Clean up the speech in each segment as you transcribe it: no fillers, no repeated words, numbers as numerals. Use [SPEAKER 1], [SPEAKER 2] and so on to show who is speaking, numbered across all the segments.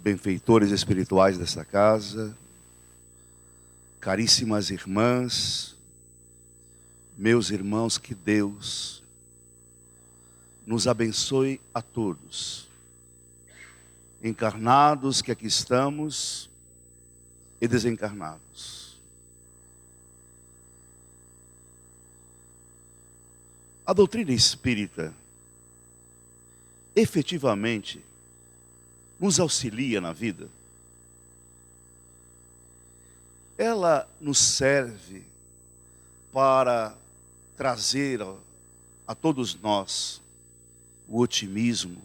[SPEAKER 1] benfeitores espirituais desta casa, caríssimas irmãs, meus irmãos, que Deus nos abençoe a todos, encarnados que aqui estamos e desencarnados. A doutrina espírita efetivamente nos auxilia na vida. Ela nos serve para trazer a todos nós o otimismo,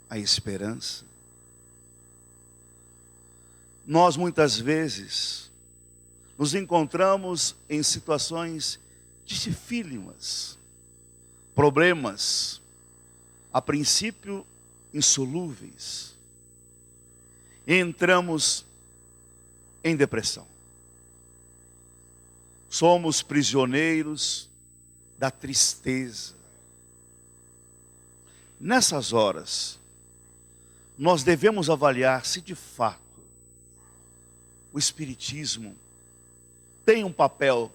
[SPEAKER 1] a esperança. Nós muitas vezes nos encontramos em situações dificílimas, problemas, a princípio insolúveis, e entramos em depressão. Somos prisioneiros da tristeza. Nessas horas, nós devemos avaliar se de fato o Espiritismo tem um papel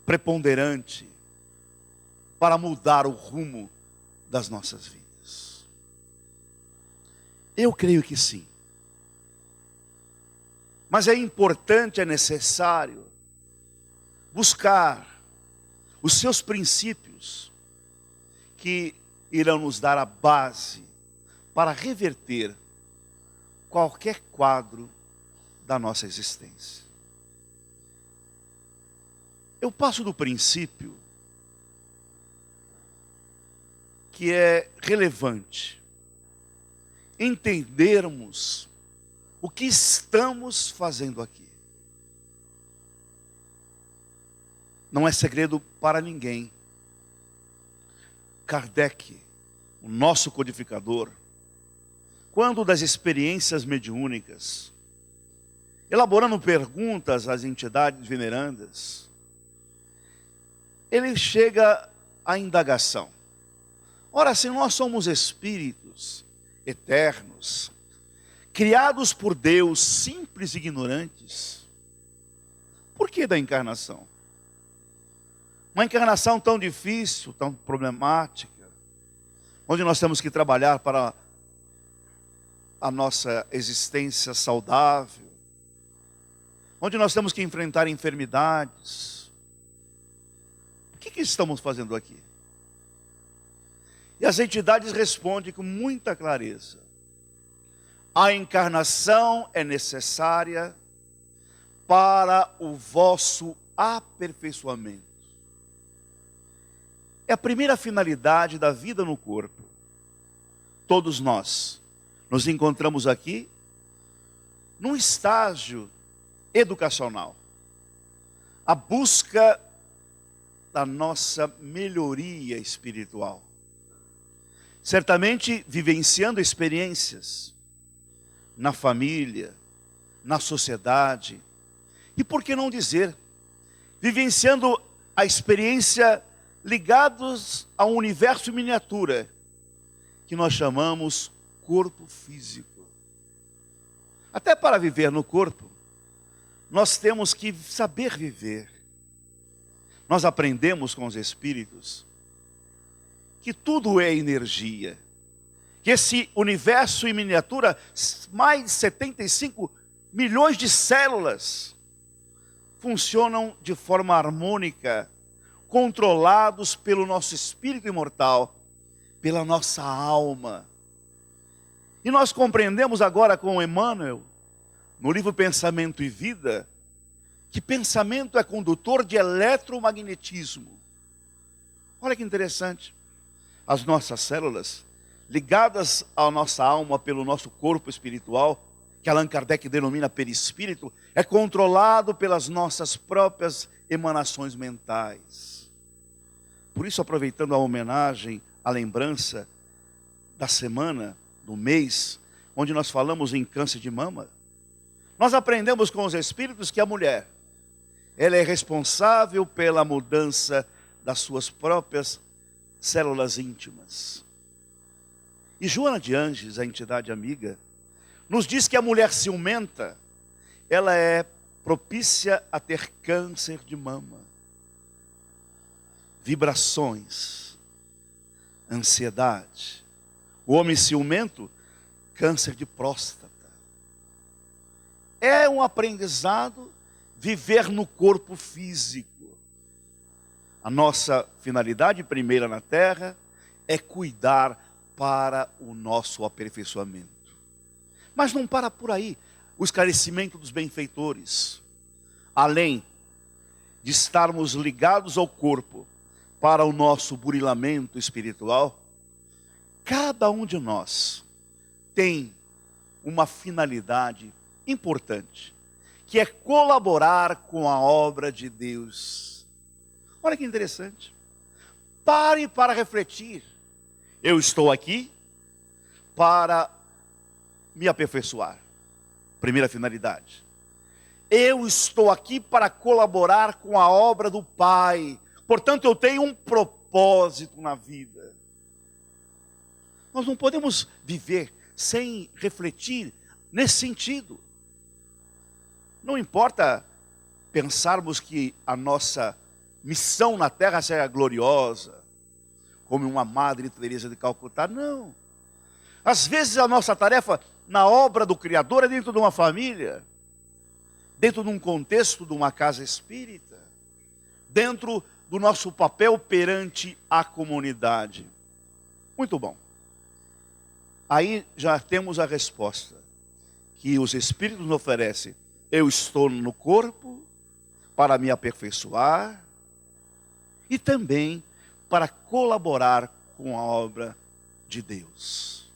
[SPEAKER 1] preponderante para mudar o rumo das nossas vidas. Eu creio que sim. Mas é importante, é necessário buscar os seus princípios que irão nos dar a base para reverter qualquer quadro da nossa existência. Eu passo do princípio que é relevante entendermos o que estamos fazendo aqui. Não é segredo para ninguém. Kardec, o nosso codificador, quando das experiências mediúnicas, elaborando perguntas às entidades venerandas, ele chega à indagação. Ora, se nós somos espíritos eternos, criados por Deus, simples e ignorantes, por que da encarnação? Uma encarnação tão difícil, tão problemática, onde nós temos que trabalhar para a nossa existência saudável, onde nós temos que enfrentar enfermidades. O que estamos fazendo aqui? E as entidades respondem com muita clareza. A encarnação é necessária para o vosso aperfeiçoamento. É a primeira finalidade da vida no corpo. Todos nós nos encontramos aqui num estágio educacional. A busca da nossa melhoria espiritual. Certamente vivenciando experiências na família, na sociedade, e por que não dizer, vivenciando a experiência ligados a um universo miniatura, que nós chamamos corpo físico. Até para viver no corpo, nós temos que saber viver. Nós aprendemos com os espíritos que tudo é energia, que esse universo em miniatura, mais de 75 milhões de células, funcionam de forma harmônica, controlados pelo nosso espírito imortal, pela nossa alma. E nós compreendemos agora com Emmanuel, no livro Pensamento e Vida, que pensamento é condutor de eletromagnetismo. Olha que interessante. As nossas células, ligadas à nossa alma pelo nosso corpo espiritual, que Allan Kardec denomina perispírito, é controlado pelas nossas próprias emanações mentais. Por isso, aproveitando a homenagem, a lembrança da semana, do mês, onde nós falamos em câncer de mama, nós aprendemos com os espíritos que a mulher, ela é responsável pela mudança das suas próprias células íntimas. E Joana de Ângeles, a entidade amiga, nos diz que a mulher ciumenta, ela é propícia a ter câncer de mama, vibrações, ansiedade. O homem ciumento, câncer de próstata. É um aprendizado viver no corpo físico. A nossa finalidade primeira na terra é cuidar para o nosso aperfeiçoamento. Mas não para por aí. O esclarecimento dos benfeitores, além de estarmos ligados ao corpo para o nosso burilamento espiritual, cada um de nós tem uma finalidade importante, que é colaborar com a obra de Deus. Olha que interessante. Pare para refletir. Eu estou aqui para me aperfeiçoar. Primeira finalidade. Eu estou aqui para colaborar com a obra do Pai. Portanto, eu tenho um propósito na vida. Nós não podemos viver sem refletir nesse sentido. Não importa pensarmos que a nossa missão na terra será gloriosa, como uma Madre Teresa de Calcutá, não. Às vezes a nossa tarefa na obra do Criador é dentro de uma família, dentro de um contexto de uma casa espírita, dentro do nosso papel perante a comunidade. Muito bom. Aí já temos a resposta que os Espíritos nos oferecem. Eu estou no corpo para me aperfeiçoar e também para colaborar com a obra de Deus.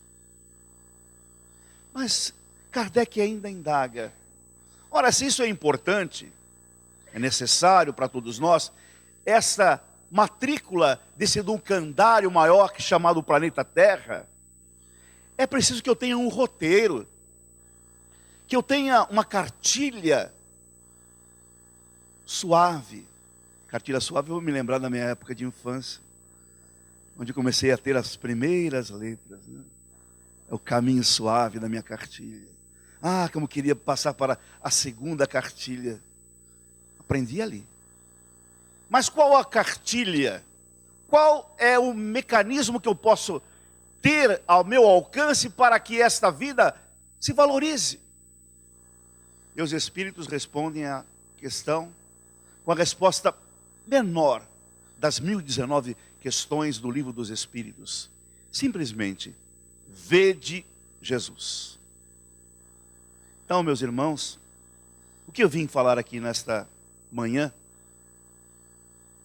[SPEAKER 1] Mas Kardec ainda indaga. Ora, se isso é importante, é necessário para todos nós, essa matrícula desse educandário maior que é chamado planeta Terra, é preciso que eu tenha um roteiro, que eu tenha uma cartilha suave. Cartilha suave, eu vou me lembrar da minha época de infância, onde comecei a ter as primeiras letras, né? É o caminho suave da minha cartilha. Ah, como eu queria passar para a segunda cartilha. Aprendi ali. Mas qual a cartilha? Qual é o mecanismo que eu posso ter ao meu alcance para que esta vida se valorize? E os Espíritos respondem à questão com a resposta menor das 1019 questões do Livro dos Espíritos. Simplesmente, vede Jesus. Então, meus irmãos, o que eu vim falar aqui nesta manhã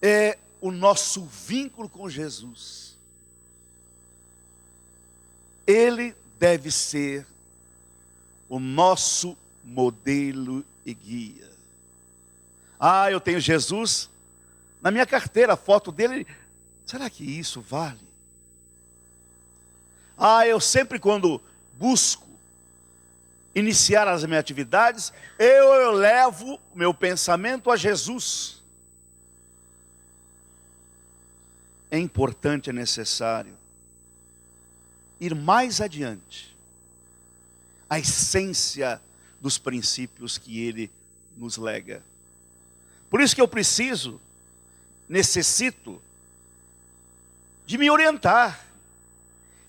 [SPEAKER 1] é o nosso vínculo com Jesus. Ele deve ser o nosso modelo e guia. Ah, eu tenho Jesus na minha carteira, a foto dele. Será que isso vale? Ah, eu sempre quando busco iniciar as minhas atividades, eu levo meu pensamento a Jesus. É importante, é necessário ir mais adiante. A essência dos princípios que ele nos lega. Por isso que eu necessito de me orientar.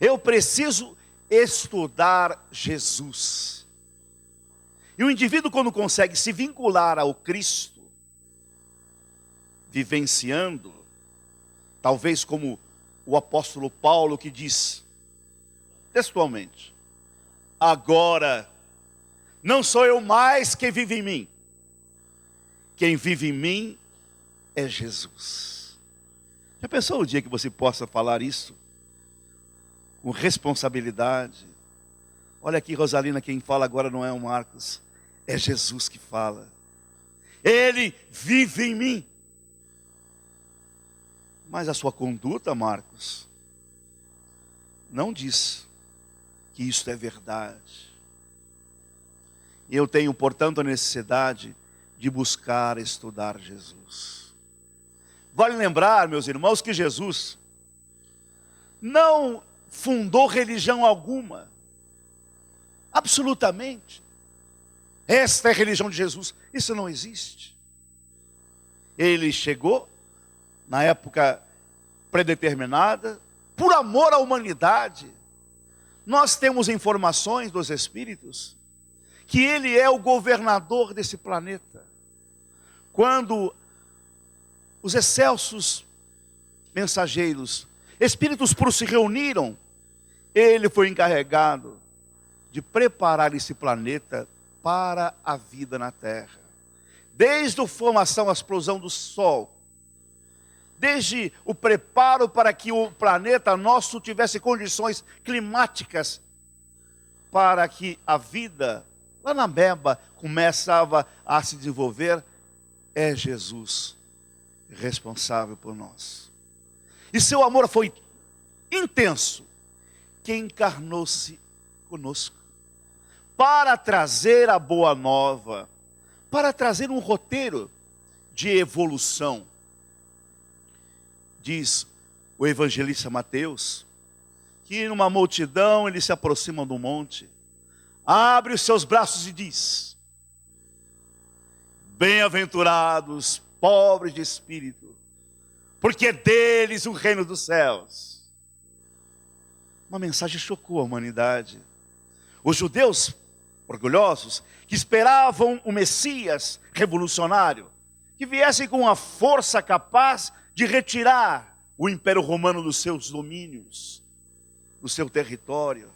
[SPEAKER 1] Eu preciso estudar Jesus. E o indivíduo, quando consegue se vincular ao Cristo, vivenciando, talvez como o apóstolo Paulo que diz, textualmente, agora não sou eu mais quem vive em mim. Quem vive em mim é Jesus. Já pensou o dia que você possa falar isso? Com responsabilidade. Olha aqui, Rosalina, quem fala agora não é o Marcos. É Jesus que fala. Ele vive em mim. Mas a sua conduta, Marcos, não diz que isso é verdade. E eu tenho, portanto, a necessidade de buscar estudar Jesus. Vale lembrar, meus irmãos, que Jesus não fundou religião alguma. Absolutamente. Esta é a religião de Jesus. Isso não existe. Ele chegou na época predeterminada, por amor à humanidade. Nós temos informações dos Espíritos que ele é o governador desse planeta. Quando os excelsos mensageiros, Espíritos puros, se reuniram, ele foi encarregado de preparar esse planeta para a vida na Terra. Desde a formação, a explosão do Sol, desde o preparo para que o planeta nosso tivesse condições climáticas para que a vida lá na Beba começava a se desenvolver, é Jesus responsável por nós. E seu amor foi intenso, que encarnou-se conosco para trazer a boa nova, para trazer um roteiro de evolução. Diz o evangelista Mateus, que numa multidão ele se aproxima do monte, abre os seus braços e diz: bem-aventurados, pobres de espírito, porque é deles o reino dos céus. Uma mensagem chocou a humanidade. Os judeus orgulhosos, que esperavam o Messias revolucionário, que viesse com a força capaz de retirar o Império Romano dos seus domínios, do seu território.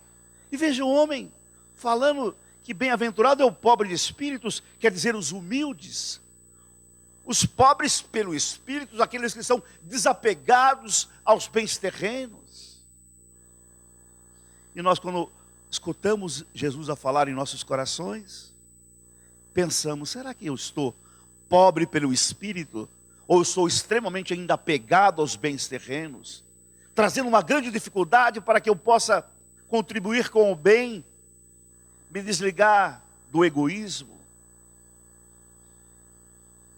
[SPEAKER 1] E veja o homem falando que bem-aventurado é o pobre de espíritos, quer dizer os humildes, os pobres pelo espírito, aqueles que são desapegados aos bens terrenos. E nós, quando escutamos Jesus a falar em nossos corações, pensamos: será que eu estou pobre pelo espírito? Ou eu sou extremamente ainda apegado aos bens terrenos, trazendo uma grande dificuldade para que eu possa contribuir com o bem, me desligar do egoísmo?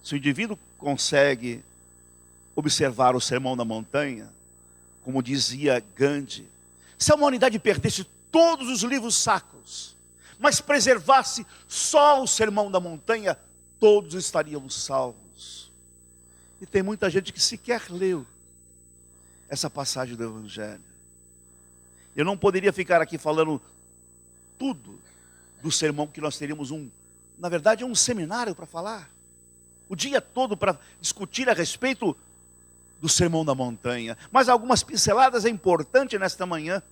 [SPEAKER 1] Se o indivíduo consegue observar o Sermão da Montanha, como dizia Gandhi, se a humanidade perdesse todos os livros sacros, mas preservasse só o Sermão da Montanha, todos estaríamos salvos. E tem muita gente que sequer leu essa passagem do Evangelho. Eu não poderia ficar aqui falando tudo do sermão, que nós teríamos na verdade, um seminário para falar, o dia todo para discutir a respeito do Sermão da Montanha. Mas algumas pinceladas é importante nesta manhã.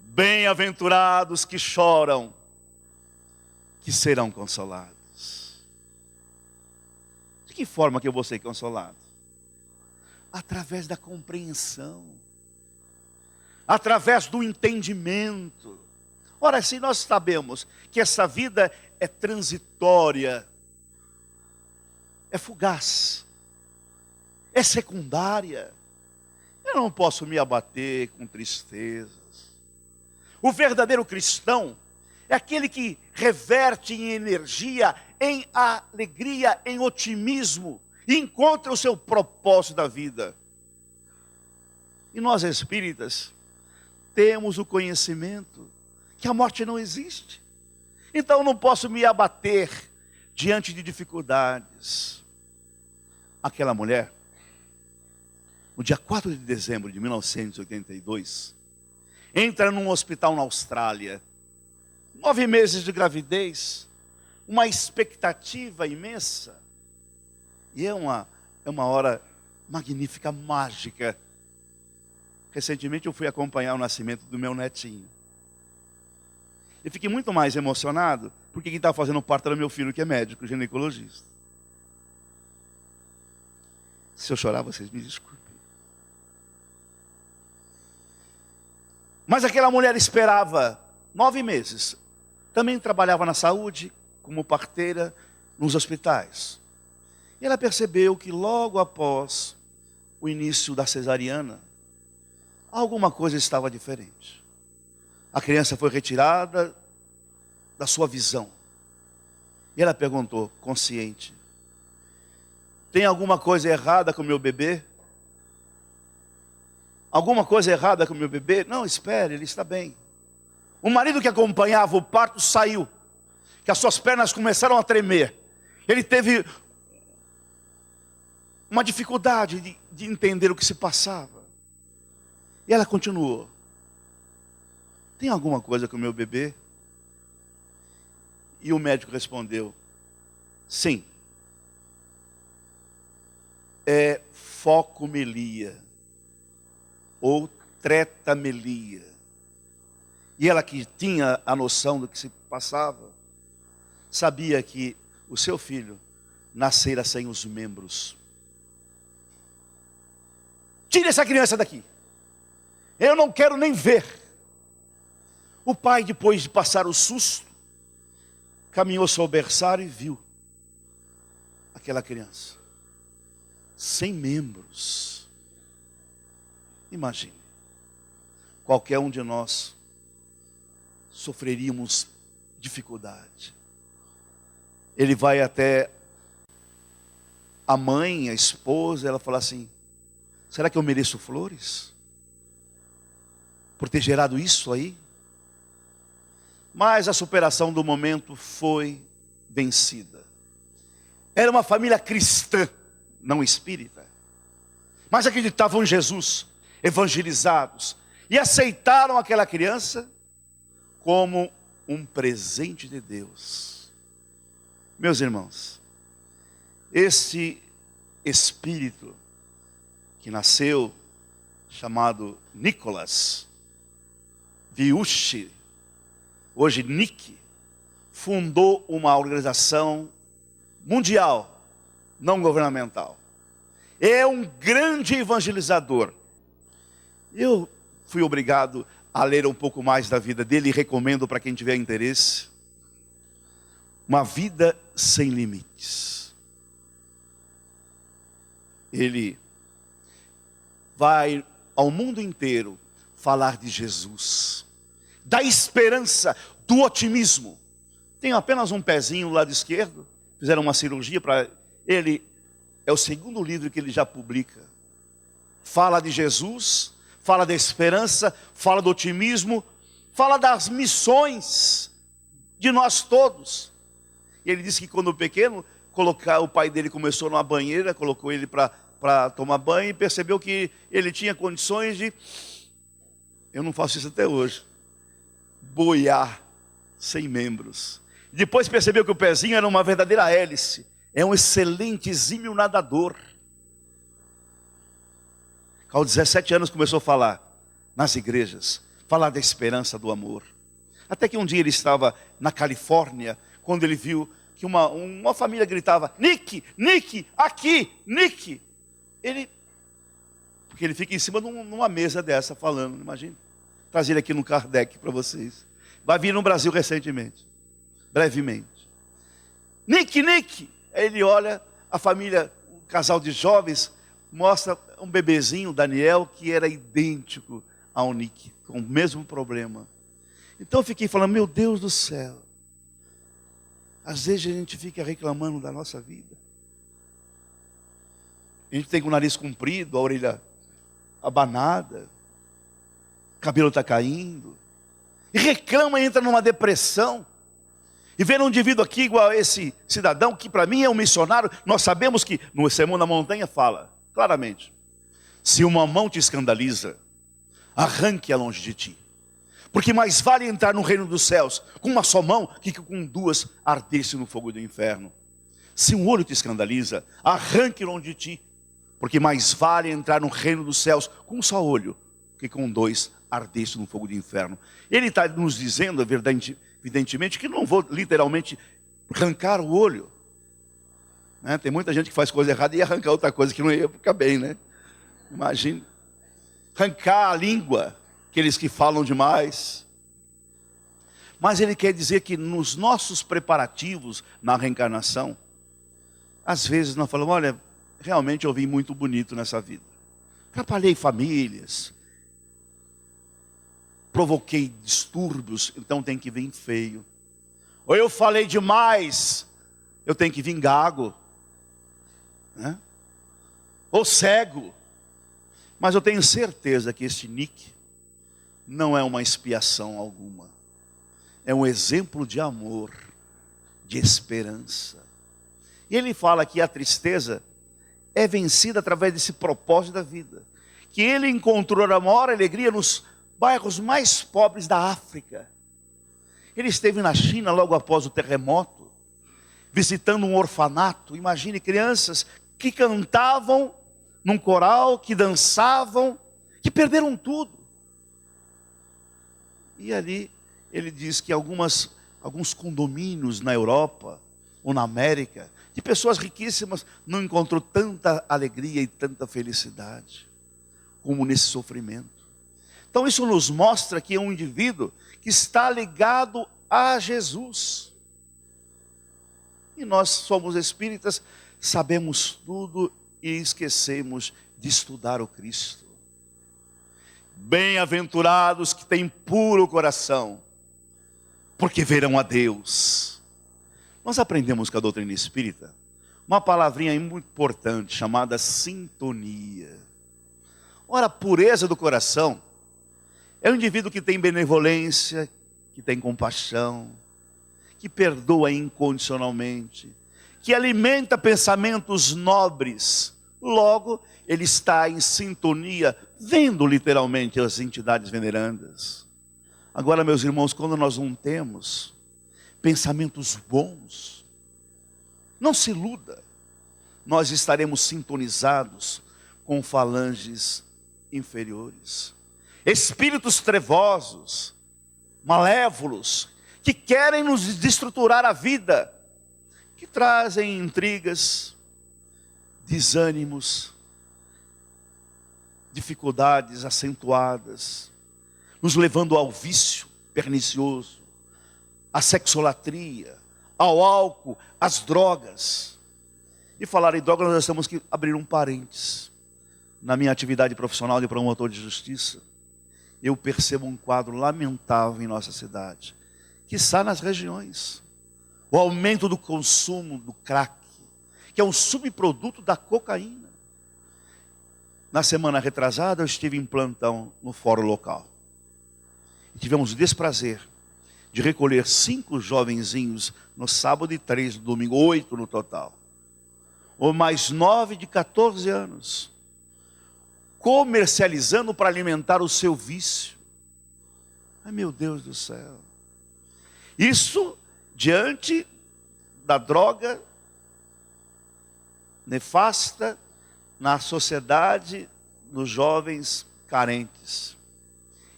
[SPEAKER 1] Bem-aventurados que choram, que serão consolados. De que forma que eu vou ser consolado? Através da compreensão, através do entendimento. Ora, se nós sabemos que essa vida é transitória, é fugaz, é secundária, eu não posso me abater com tristezas. O verdadeiro cristão é aquele que reverte em energia, em alegria, em otimismo, e encontra o seu propósito da vida. E nós espíritas temos o conhecimento que a morte não existe. Então eu não posso me abater diante de dificuldades. Aquela mulher, no dia 4 de dezembro de 1982, entra num hospital na Austrália, 9 meses de gravidez, uma expectativa imensa, e é uma hora magnífica, mágica. Recentemente eu fui acompanhar o nascimento do meu netinho, e fiquei muito mais emocionado, porque quem estava fazendo parto era meu filho, que é médico, ginecologista. Se eu chorar, vocês me desculpem. Mas aquela mulher esperava 9 meses. Também trabalhava na saúde, como parteira, nos hospitais. E ela percebeu que logo após o início da cesariana, alguma coisa estava diferente. A criança foi retirada da sua visão. E ela perguntou, consciente: tem alguma coisa errada com o meu bebê? Alguma coisa errada com o meu bebê? Não, espere, ele está bem. O marido que acompanhava o parto saiu, que as suas pernas começaram a tremer. Ele teve uma dificuldade de entender o que se passava. E ela continuou: tem alguma coisa com o meu bebê? E o médico respondeu: sim, é focomelia ou tretamelia. E ela, que tinha a noção do que se passava, sabia que o seu filho nascera sem os membros. Tire essa criança daqui, eu não quero nem ver. O pai, depois de passar o susto, caminhou-se ao berçário e viu aquela criança sem membros. Imagine, qualquer um de nós sofreríamos dificuldade. Ele vai até a mãe, a esposa, ela fala assim: será que eu mereço flores por ter gerado isso aí? Mas a superação do momento foi vencida. Era uma família cristã, não espírita, mas acreditavam em Jesus, evangelizados, e aceitaram aquela criança como um presente de Deus. Meus irmãos, esse espírito que nasceu, chamado Nicholas Viucci, hoje Nick, fundou uma organização mundial, não governamental. É um grande evangelizador. Eu fui obrigado a ler um pouco mais da vida dele e recomendo para quem tiver interesse. Uma vida sem limites. Ele vai ao mundo inteiro falar de Jesus, da esperança, do otimismo. Tem apenas um pezinho do lado esquerdo, fizeram uma cirurgia para ele. É o segundo livro que ele já publica. Fala de Jesus, fala da esperança, fala do otimismo, fala das missões de nós todos. E ele disse que quando pequeno, o pai dele começou numa banheira, colocou ele para tomar banho e percebeu que ele tinha condições de, eu não faço isso até hoje, boiar sem membros. Depois percebeu que o pezinho era uma verdadeira hélice. É um excelente, exímio nadador. Aos 17 anos começou a falar nas igrejas, falar da esperança, do amor. Até que um dia ele estava na Califórnia, quando ele viu que uma família gritava: Nick, Nick, aqui, Nick. Porque ele fica em cima de uma mesa dessa falando, imagina. Trazer ele aqui no Kardec para vocês. Vai vir no Brasil recentemente, brevemente. Nick, Nick. Aí ele olha, a família, um casal de jovens, mostra um bebezinho, Daniel, que era idêntico ao Nick, com o mesmo problema. Então eu fiquei falando: meu Deus do céu, às vezes a gente fica reclamando da nossa vida. A gente tem com o nariz comprido, a orelha abanada, o cabelo está caindo, e reclama e entra numa depressão. E ver um indivíduo aqui igual a esse cidadão, que para mim é um missionário. Nós sabemos que no Sermão da Montanha fala claramente: se uma mão te escandaliza, arranque-a longe de ti, porque mais vale entrar no reino dos céus com uma só mão, que com duas arder-se no fogo do inferno. Se um olho te escandaliza, arranque longe de ti, porque mais vale entrar no reino dos céus com um só olho, que com dois arder-se no fogo do inferno. Ele está nos dizendo, evidentemente, que não vou literalmente arrancar o olho, né? Tem muita gente que faz coisa errada e ia arrancar outra coisa que não ia ficar bem, né? Imagina. Arrancar a língua, aqueles que falam demais. Mas ele quer dizer que nos nossos preparativos na reencarnação, às vezes nós falamos: olha, realmente eu vim muito bonito nessa vida. Atrapalhei famílias, provoquei distúrbios, então tem que vir feio. Ou eu falei demais, eu tenho que vir gago, né? Ou cego. Mas eu tenho certeza que este Nick não é uma expiação alguma. é um exemplo de amor, de esperança. E ele fala que a tristeza é vencida através desse propósito da vida. Que ele encontrou a maior alegria nos bairros mais pobres da África. Ele esteve na China logo após o terremoto, visitando um orfanato. Imagine crianças que cantavam num coral, que dançavam, que perderam tudo. E ali ele diz que alguns condomínios na Europa ou na América, de pessoas riquíssimas, não encontrou tanta alegria e tanta felicidade como nesse sofrimento. Então isso nos mostra que é um indivíduo que está ligado a Jesus. E nós somos espíritas, sabemos tudo e esquecemos de estudar o Cristo. Bem-aventurados que têm puro coração, porque verão a Deus. Nós aprendemos com a doutrina espírita uma palavrinha muito importante chamada sintonia. Ora, a pureza do coração é um indivíduo que tem benevolência, que tem compaixão, que perdoa incondicionalmente, que alimenta pensamentos nobres. Logo, ele está em sintonia, vendo literalmente as entidades venerandas. Agora, meus irmãos, quando nós não temos pensamentos bons, não se iluda, nós estaremos sintonizados com falanges inferiores, espíritos trevosos, malévolos, que querem nos destruturar a vida, que trazem intrigas, desânimos, dificuldades acentuadas, nos levando ao vício pernicioso, à sexolatria, ao álcool, às drogas. E falar em drogas, nós temos que abrir um parênteses. Na minha atividade profissional de promotor de justiça, eu percebo um quadro lamentável em nossa cidade, que está nas regiões. O aumento do consumo do crack, que é um subproduto da cocaína. Na semana retrasada, eu estive em plantão no fórum local. E tivemos o desprazer de recolher 5 jovenzinhos no sábado e 3 no domingo, 8 no total. Ou mais 9 de 14 anos. Comercializando para alimentar o seu vício. Ai, meu Deus do céu. Isso diante da droga nefasta na sociedade, nos jovens carentes.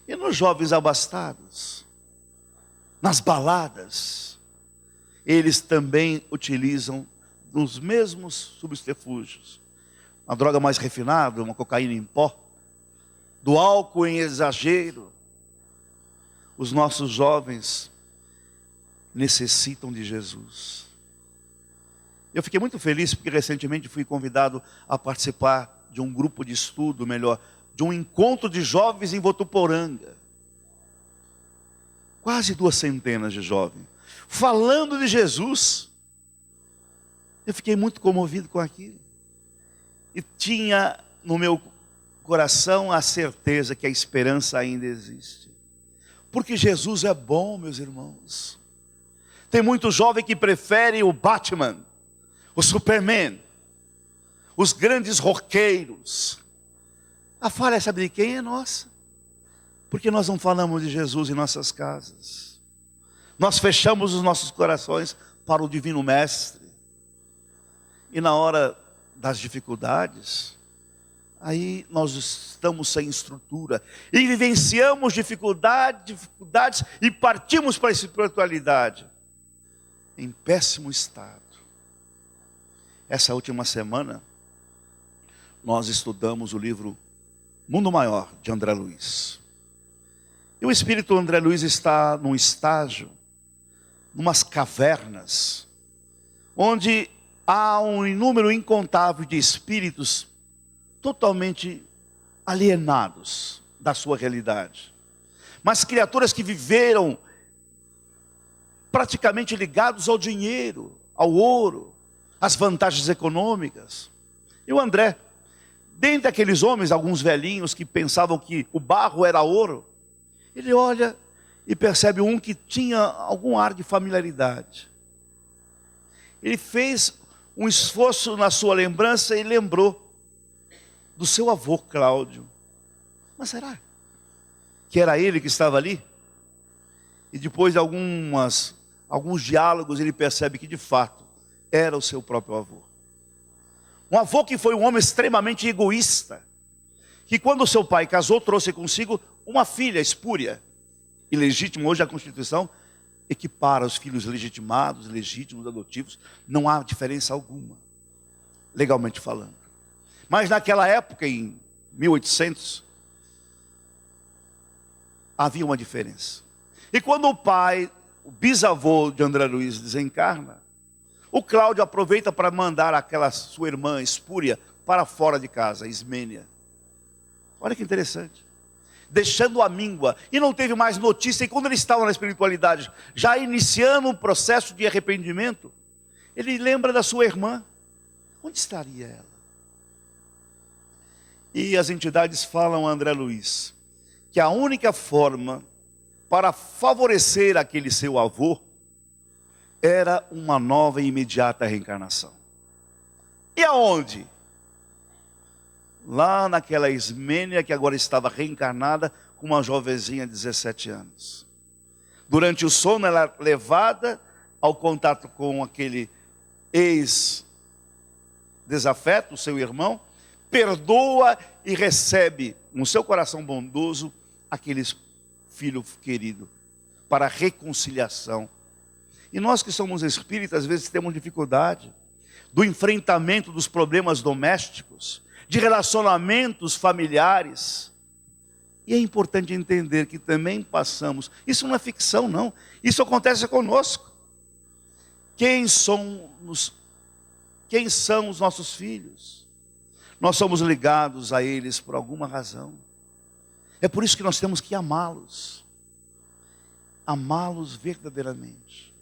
[SPEAKER 1] E nos jovens abastados, nas baladas, eles também utilizam os mesmos subterfúgios. Uma droga mais refinada, uma cocaína em pó, do álcool em exagero. Os nossos jovens necessitam de Jesus. Eu fiquei muito feliz porque recentemente fui convidado a participar de um grupo de estudo, de um encontro de jovens em Votuporanga. Quase 200 de jovens, falando de Jesus. Eu fiquei muito comovido com aquilo. E tinha no meu coração a certeza que a esperança ainda existe. Porque Jesus é bom, meus irmãos. Tem muito jovem que prefere o Batman, o Superman, os grandes roqueiros. A falha, sabe de quem? É nossa. Porque nós não falamos de Jesus em nossas casas. Nós fechamos os nossos corações para o Divino Mestre. E na hora das dificuldades, aí nós estamos sem estrutura. E vivenciamos dificuldades e partimos para a espiritualidade em péssimo estado. Essa última semana, nós estudamos o livro Mundo Maior, de André Luiz. E o espírito André Luiz está num estágio, numas cavernas, onde há um número incontável de espíritos totalmente alienados da sua realidade. Mas criaturas que viveram praticamente ligados ao dinheiro, ao ouro, às vantagens econômicas. E o André, dentre aqueles homens, alguns velhinhos que pensavam que o barro era ouro, ele olha e percebe um que tinha algum ar de familiaridade. Ele fez um esforço na sua lembrança e lembrou do seu avô Cláudio. Mas será que era ele que estava ali? E depois de alguns diálogos ele percebe que de fato era o seu próprio avô. Um avô que foi um homem extremamente egoísta, que quando seu pai casou trouxe consigo uma filha espúria, ilegítima. Hoje a Constituição equipara os filhos legitimados, legítimos, adotivos, não há diferença alguma, legalmente falando. Mas naquela época, em 1800, havia uma diferença. E quando o pai, o bisavô de André Luiz desencarna, o Cláudio aproveita para mandar aquela sua irmã espúria para fora de casa, Ismênia. Olha que interessante. Deixando a míngua, e não teve mais notícia. E quando ele estava na espiritualidade, já iniciando um processo de arrependimento, ele lembra da sua irmã. Onde estaria ela? E as entidades falam a André Luiz que a única forma para favorecer aquele seu avô era uma nova e imediata reencarnação. E aonde? Lá naquela Ismênia que agora estava reencarnada com uma jovenzinha de 17 anos. Durante o sono ela é levada ao contato com aquele ex-desafeto, seu irmão, perdoa e recebe no seu coração bondoso aquele filho querido para reconciliação. E nós que somos espíritas, às vezes temos dificuldade do enfrentamento dos problemas domésticos, de relacionamentos familiares. E é importante entender que também passamos, isso não é ficção não, isso acontece conosco. Quem são os nossos filhos? Nós somos ligados a eles por alguma razão. É por isso que nós temos que amá-los. Amá-los verdadeiramente.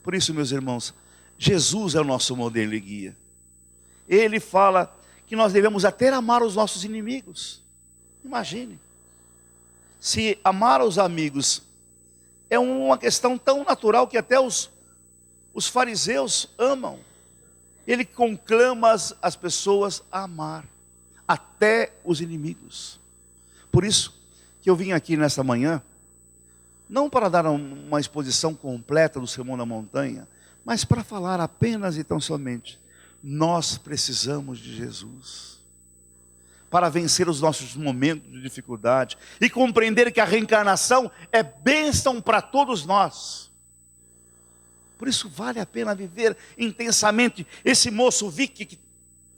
[SPEAKER 1] Por isso, meus irmãos, Jesus é o nosso modelo e guia. Ele fala que nós devemos até amar os nossos inimigos. Imagine, se amar os amigos é uma questão tão natural que até os fariseus amam. Ele conclama as pessoas a amar, até os inimigos. Por isso que eu vim aqui nesta manhã, não para dar uma exposição completa do Sermão da Montanha, mas para falar apenas e tão somente, nós precisamos de Jesus para vencer os nossos momentos de dificuldade e compreender que a reencarnação é bênção para todos nós. Por isso vale a pena viver intensamente. Esse moço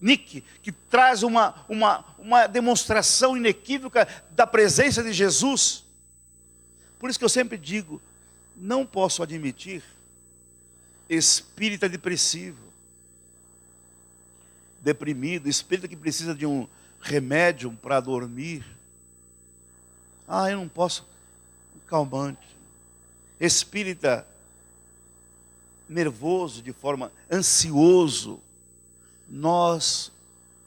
[SPEAKER 1] Nick, que traz uma demonstração inequívoca da presença de Jesus. Por isso que eu sempre digo, não posso admitir espírita depressivo, deprimido, espírita que precisa de um remédio para dormir. Eu não posso, calmante. Espírita nervoso, de forma ansioso. Nós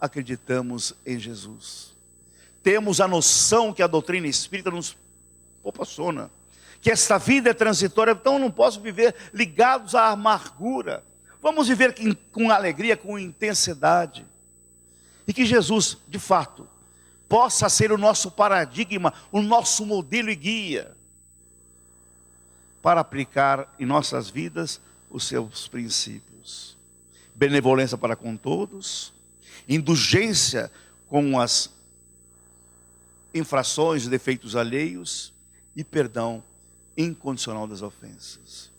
[SPEAKER 1] acreditamos em Jesus. Temos a noção que a doutrina espírita nos proporciona, que esta vida é transitória, então não posso viver ligados à amargura. Vamos viver com alegria, com intensidade. E que Jesus, de fato, possa ser o nosso paradigma, o nosso modelo e guia, para aplicar em nossas vidas os seus princípios. Benevolência para com todos, indulgência com as infrações e defeitos alheios e perdão incondicional das ofensas.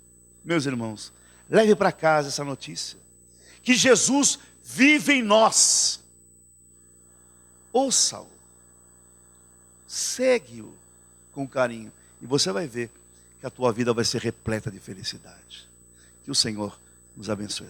[SPEAKER 1] Meus irmãos, leve para casa essa notícia, que Jesus vive em nós. Ouça-o, segue-o com carinho, e você vai ver que a tua vida vai ser repleta de felicidade. Que o Senhor nos abençoe.